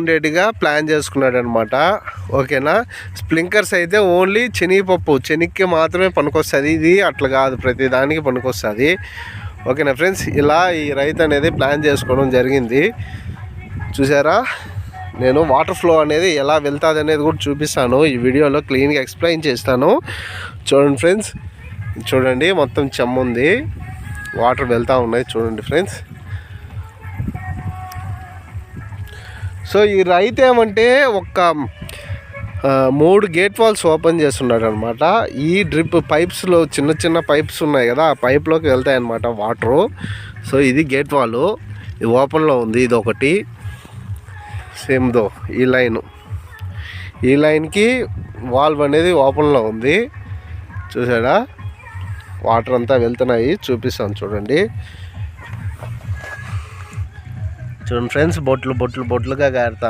ఉండేట్టుగా plan చేసుకున్నాడు అనమాట. ఓకేనా. స్ప్రింక్లర్స్ అయితే ఓన్లీ శనగకి మాత్రమే పనికొస్తుంది. ఇది అట్లా కాదు, ప్రతి దానికి పనికొస్తుంది. ఓకేనా ఫ్రెండ్స్, ఇలా ఈ రైతు అనేది ప్లాన్ చేసుకోవడం జరిగింది. చూసారా, నేను వాటర్ ఫ్లో అనేది ఎలా వెళ్తుంది అనేది కూడా చూపిస్తాను ఈ వీడియోలో, క్లీన్గా ఎక్స్ప్లెయిన్ చేస్తాను. చూడండి ఫ్రెండ్స్, చూడండి మొత్తం చెమ్మ ఉంది, వాటర్ వెళ్తూ ఉన్నాయి. చూడండి ఫ్రెండ్స్. సో ఈ రైతు ఏమంటే ఒక 3 గేట్ వాల్స్ ఓపెన్ చేస్తున్నాడు అనమాట. ఈ డ్రిప్ పైప్స్లో చిన్న చిన్న పైప్స్ ఉన్నాయి కదా, ఆ పైప్లోకి వెళ్తాయి అన్నమాట వాటరు. సో ఇది గేట్ వాల్, ఇది ఓపెన్లో ఉంది. ఇది ఒకటి సేమ్దో ఈ లైన్కి వాల్వ్ అనేది ఓపెన్లో ఉంది. చూసాడా, వాటర్ అంతా వెళ్తున్నాయి. చూపిస్తాను చూడండి. చూడండి ఫ్రెండ్స్, బొట్లుగా గారుతా